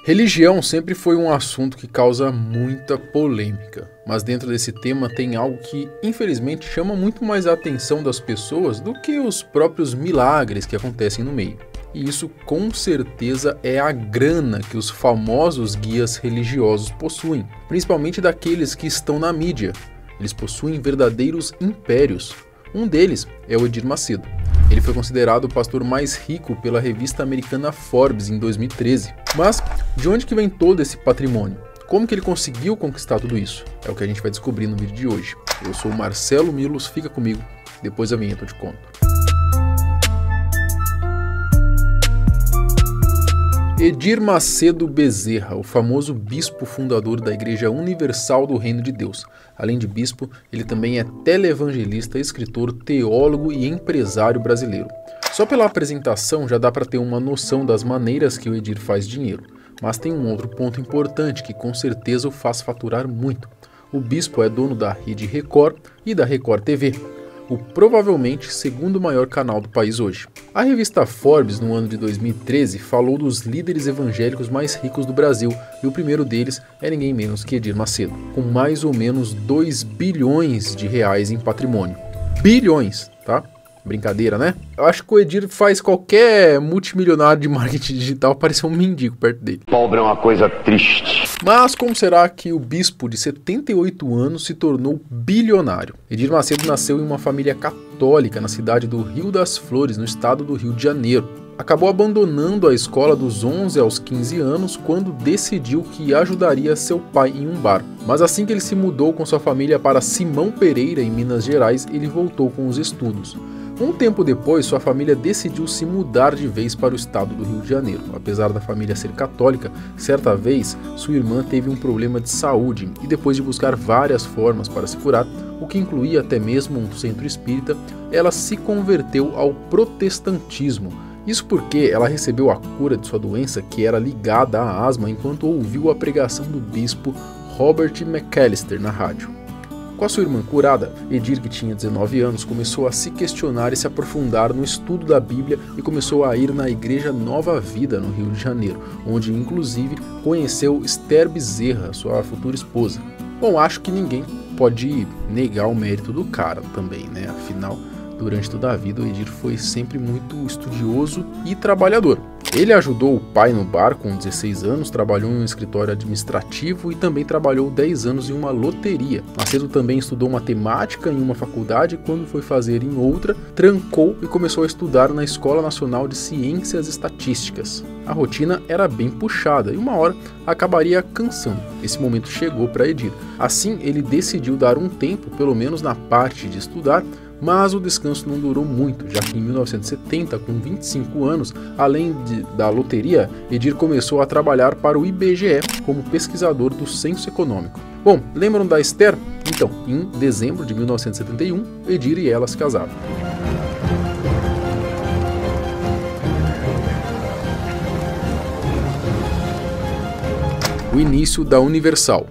Religião sempre foi um assunto que causa muita polêmica, mas dentro desse tema tem algo que, infelizmente, chama muito mais a atenção das pessoas do que os próprios milagres que acontecem no meio. E isso, com certeza, é a grana que os famosos guias religiosos possuem, principalmente daqueles que estão na mídia. Eles possuem verdadeiros impérios. Um deles é o Edir Macedo. Ele foi considerado o pastor mais rico pela revista americana Forbes em 2013. Mas de onde que vem todo esse patrimônio? Como que ele conseguiu conquistar tudo isso? É o que a gente vai descobrir no vídeo de hoje. Eu sou o Marcelo Milos, fica comigo, depois da vinheta eu te conto. Edir Macedo Bezerra, o famoso bispo fundador da Igreja Universal do Reino de Deus. Além de bispo, ele também é televangelista, escritor, teólogo e empresário brasileiro. Só pela apresentação já dá para ter uma noção das maneiras que o Edir faz dinheiro. Mas tem um outro ponto importante que com certeza o faz faturar muito. O bispo é dono da Rede Record e da Record TV, o provavelmente segundo maior canal do país hoje. A revista Forbes, no ano de 2013, falou dos líderes evangélicos mais ricos do Brasil, e o primeiro deles é ninguém menos que Edir Macedo, com mais ou menos 2 bilhões de reais em patrimônio. Bilhões, tá? Brincadeira, né? Eu acho que o Edir faz qualquer multimilionário de marketing digital parecer um mendigo perto dele. Pobre é uma coisa triste. Mas como será que o bispo de 78 anos se tornou bilionário? Edir Macedo nasceu em uma família católica na cidade do Rio das Flores, no estado do Rio de Janeiro. Acabou abandonando a escola dos 11 aos 15 anos quando decidiu que ajudaria seu pai em um bar. Mas assim que ele se mudou com sua família para Simão Pereira, em Minas Gerais, ele voltou com os estudos. Um tempo depois, sua família decidiu se mudar de vez para o estado do Rio de Janeiro. Apesar da família ser católica, certa vez sua irmã teve um problema de saúde e depois de buscar várias formas para se curar, o que incluía até mesmo um centro espírita, ela se converteu ao protestantismo. Isso porque ela recebeu a cura de sua doença, que era ligada à asma, enquanto ouviu a pregação do bispo Robert McAllister na rádio. Com a sua irmã curada, Edir, que tinha 19 anos, começou a se questionar e se aprofundar no estudo da Bíblia e começou a ir na Igreja Nova Vida, no Rio de Janeiro, onde inclusive conheceu Esther Bezerra, sua futura esposa. Bom, acho que ninguém pode negar o mérito do cara também, né? Afinal, durante toda a vida, o Edir foi sempre muito estudioso e trabalhador. Ele ajudou o pai no bar com 16 anos, trabalhou em um escritório administrativo e também trabalhou 10 anos em uma loteria. Macedo também estudou matemática em uma faculdade e quando foi fazer em outra, trancou e começou a estudar na Escola Nacional de Ciências Estatísticas. A rotina era bem puxada e uma hora acabaria cansando. Esse momento chegou para Edir. Assim, ele decidiu dar um tempo, pelo menos na parte de estudar, mas o descanso não durou muito, já que em 1970, com 25 anos, além da loteria, Edir começou a trabalhar para o IBGE como pesquisador do Censo Econômico. Bom, lembram da Esther? Então, em dezembro de 1971, Edir e ela se casaram. O início da Universal.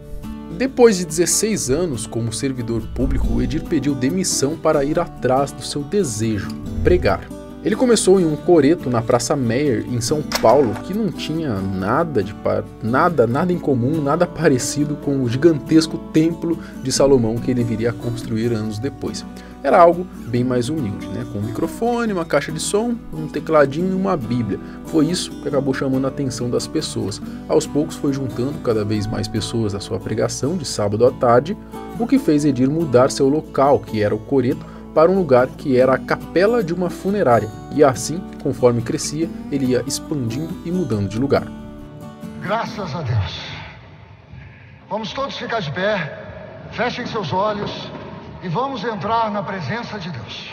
Depois de 16 anos como servidor público, o Edir pediu demissão para ir atrás do seu desejo, pregar. Ele começou em um coreto na Praça Meyer, em São Paulo, que não tinha nada em comum, nada parecido com o gigantesco templo de Salomão que ele viria a construir anos depois. Era algo bem mais humilde, né? Com um microfone, uma caixa de som, um tecladinho e uma bíblia. Foi isso que acabou chamando a atenção das pessoas. Aos poucos foi juntando cada vez mais pessoas à sua pregação de sábado à tarde, o que fez Edir mudar seu local, que era o coreto, para um lugar que era a capela de uma funerária. E assim, conforme crescia, ele ia expandindo e mudando de lugar. Graças a Deus. Vamos todos ficar de pé, fechem seus olhos e vamos entrar na presença de Deus.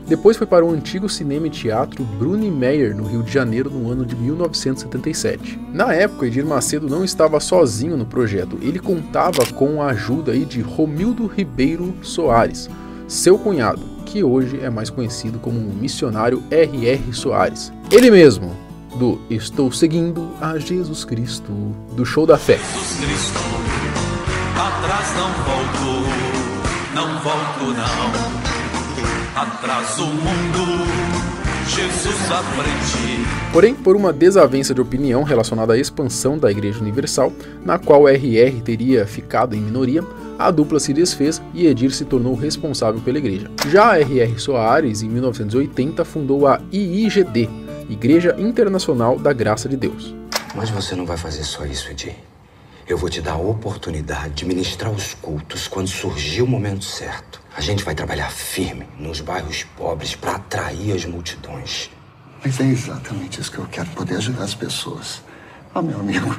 Depois foi para o antigo cinema e teatro Bruni Meyer, no Rio de Janeiro, no ano de 1977. Na época, Edir Macedo não estava sozinho no projeto, ele contava com a ajuda de Romildo Ribeiro Soares, seu cunhado, que hoje é mais conhecido como o missionário R.R. Soares. Ele mesmo, do Estou Seguindo a Jesus Cristo, do Show da Fé. Jesus Cristo, atrás não volto não. Atrás o mundo Jesus aprendi. Porém, por uma desavença de opinião relacionada à expansão da Igreja Universal, na qual RR teria ficado em minoria, a dupla se desfez e Edir se tornou responsável pela igreja. Já R.R. Soares, em 1980, fundou a IIGD, Igreja Internacional da Graça de Deus. Mas você não vai fazer só isso, Edir. Eu vou te dar a oportunidade de ministrar os cultos quando surgir o momento certo. A gente vai trabalhar firme nos bairros pobres para atrair as multidões. Mas é exatamente isso que eu quero, poder ajudar as pessoas. Ah, meu amigo,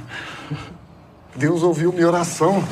Deus ouviu minha oração.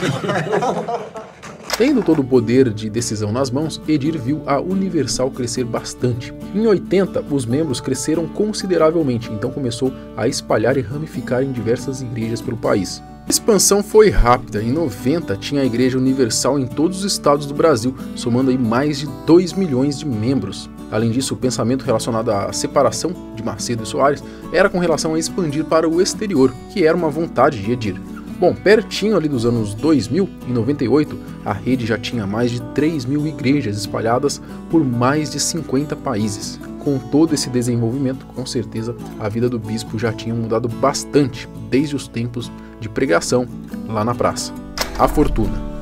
Tendo todo o poder de decisão nas mãos, Edir viu a Universal crescer bastante. Em 80, os membros cresceram consideravelmente, então começou a espalhar e ramificar em diversas igrejas pelo país. A expansão foi rápida. Em 90, tinha a Igreja Universal em todos os estados do Brasil, somando aí mais de 2 milhões de membros. Além disso, o pensamento relacionado à separação de Macedo e Soares era com relação a expandir para o exterior, que era uma vontade de Edir. Bom, pertinho ali dos anos 2000, em 98, a rede já tinha mais de 3 mil igrejas espalhadas por mais de 50 países. Com todo esse desenvolvimento, com certeza, a vida do bispo já tinha mudado bastante desde os tempos de pregação lá na praça. A fortuna.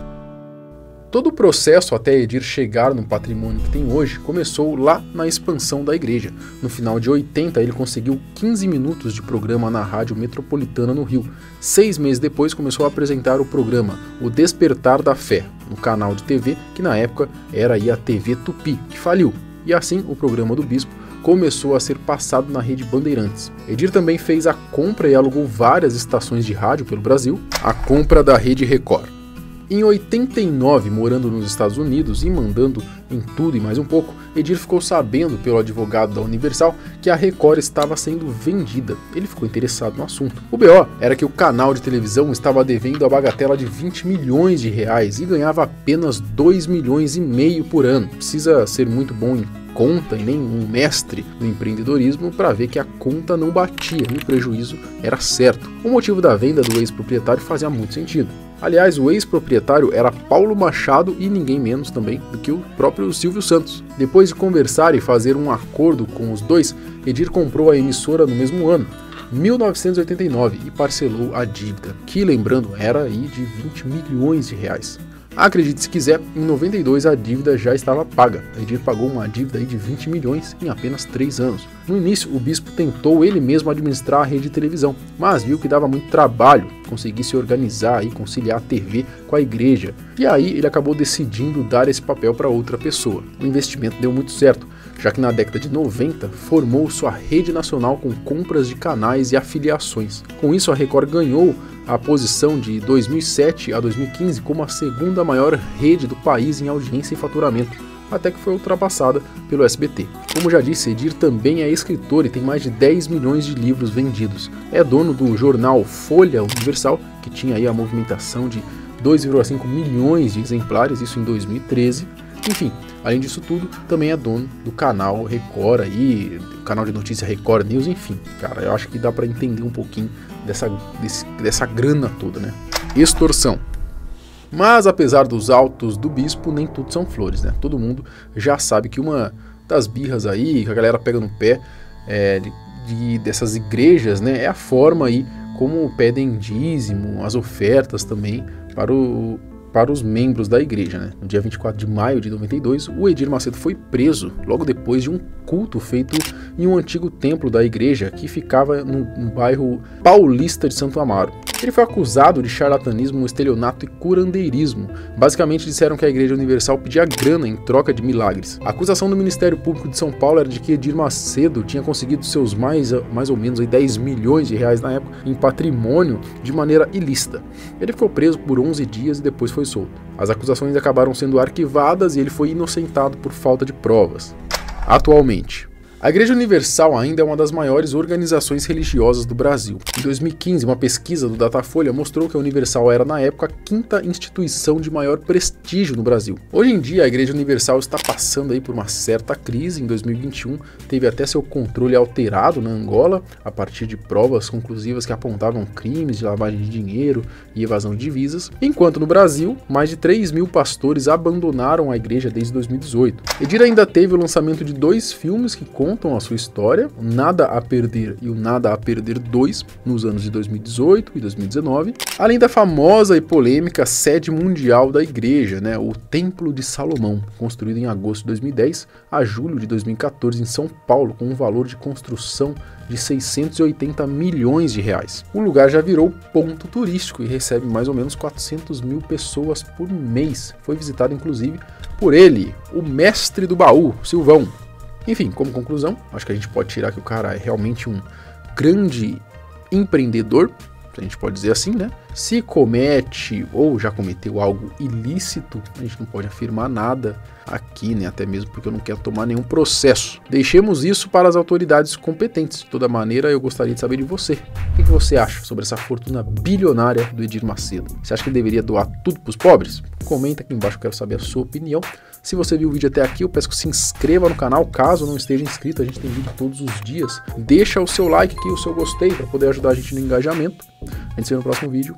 Todo o processo até Edir chegar no patrimônio que tem hoje começou lá na expansão da igreja. No final de 80, ele conseguiu 15 minutos de programa na Rádio Metropolitana no Rio. 6 meses depois, começou a apresentar o programa O Despertar da Fé, no canal de TV, que na época era aí a TV Tupi, que faliu. E assim, o programa do bispo começou a ser passado na rede Bandeirantes. Edir também fez a compra e alugou várias estações de rádio pelo Brasil, a compra da rede Record. Em 89, morando nos Estados Unidos e mandando em tudo e mais um pouco, Edir ficou sabendo pelo advogado da Universal que a Record estava sendo vendida. Ele ficou interessado no assunto. O BO era que o canal de televisão estava devendo a bagatela de 20 milhões de reais e ganhava apenas 2 milhões e meio por ano. Precisa ser muito bom em conta e nem um mestre do empreendedorismo para ver que a conta não batia e o prejuízo era certo. O motivo da venda do ex-proprietário fazia muito sentido. Aliás, o ex-proprietário era Paulo Machado e ninguém menos também do que o próprio Silvio Santos. Depois de conversar e fazer um acordo com os dois, Edir comprou a emissora no mesmo ano, 1989, e parcelou a dívida, que, lembrando, era aí de 20 milhões de reais. Acredite se quiser, em 92 a dívida já estava paga. Edir pagou uma dívida aí de 20 milhões em apenas 3 anos. No início, o bispo tentou ele mesmo administrar a rede de televisão, mas viu que dava muito trabalho conseguir se organizar e conciliar a TV com a igreja. E aí ele acabou decidindo dar esse papel para outra pessoa. O investimento deu muito certo, já que na década de 90 formou sua rede nacional com compras de canais e afiliações. Com isso, a Record ganhou a posição de 2007 a 2015 como a segunda maior rede do país em audiência e faturamento, até que foi ultrapassada pelo SBT. Como já disse, Edir também é escritor e tem mais de 10 milhões de livros vendidos. É dono do jornal Folha Universal, que tinha aí a movimentação de 2,5 milhões de exemplares, isso em 2013. Enfim, além disso tudo, também é dono do canal Record aí, canal de notícia Record News, enfim. Cara, eu acho que dá para entender um pouquinho dessa grana toda, né? Extorsão. Mas apesar dos autos do bispo, nem tudo são flores, né? Todo mundo já sabe que uma das birras aí, que a galera pega no pé dessas igrejas, né? É a forma aí como pedem dízimo, as ofertas também para os membros da igreja, né? No dia 24 de maio de 92, o Edir Macedo foi preso logo depois de um culto feito em um antigo templo da igreja que ficava no bairro Paulista de Santo Amaro. Ele foi acusado de charlatanismo, estelionato e curandeirismo. Basicamente disseram que a Igreja Universal pedia grana em troca de milagres. A acusação do Ministério Público de São Paulo era de que Edir Macedo tinha conseguido seus mais ou menos 10 milhões de reais na época em patrimônio de maneira ilícita. Ele ficou preso por 11 dias e depois foi solto. As acusações acabaram sendo arquivadas e ele foi inocentado por falta de provas. Atualmente, a Igreja Universal ainda é uma das maiores organizações religiosas do Brasil. Em 2015, uma pesquisa do Datafolha mostrou que a Universal era, na época, a 5ª instituição de maior prestígio no Brasil. Hoje em dia, a Igreja Universal está passando aí por uma certa crise. Em 2021, teve até seu controle alterado na Angola, a partir de provas conclusivas que apontavam crimes de lavagem de dinheiro e evasão de divisas. Enquanto no Brasil, mais de 3 mil pastores abandonaram a igreja desde 2018. Edir ainda teve o lançamento de 2 filmes que contam a sua história, o Nada a Perder e o Nada a Perder 2, nos anos de 2018 e 2019, além da famosa e polêmica sede mundial da igreja, né, o Templo de Salomão, construído em agosto de 2010 a julho de 2014 em São Paulo, com um valor de construção de 680 milhões de reais. O lugar já virou ponto turístico e recebe mais ou menos 400 mil pessoas por mês. Foi visitado inclusive por ele, o mestre do baú, Silvão. Enfim, como conclusão, acho que a gente pode tirar que o cara é realmente um grande empreendedor, a gente pode dizer assim, né? Se comete ou já cometeu algo ilícito, a gente não pode afirmar nada aqui, né? Até mesmo porque eu não quero tomar nenhum processo. Deixemos isso para as autoridades competentes. De toda maneira, eu gostaria de saber de você. O que você acha sobre essa fortuna bilionária do Edir Macedo? Você acha que ele deveria doar tudo para os pobres? Comenta aqui embaixo, eu quero saber a sua opinião. Se você viu o vídeo até aqui, eu peço que se inscreva no canal, caso não esteja inscrito, a gente tem vídeo todos os dias. Deixa o seu like aqui, o seu gostei, para poder ajudar a gente no engajamento. A gente se vê no próximo vídeo.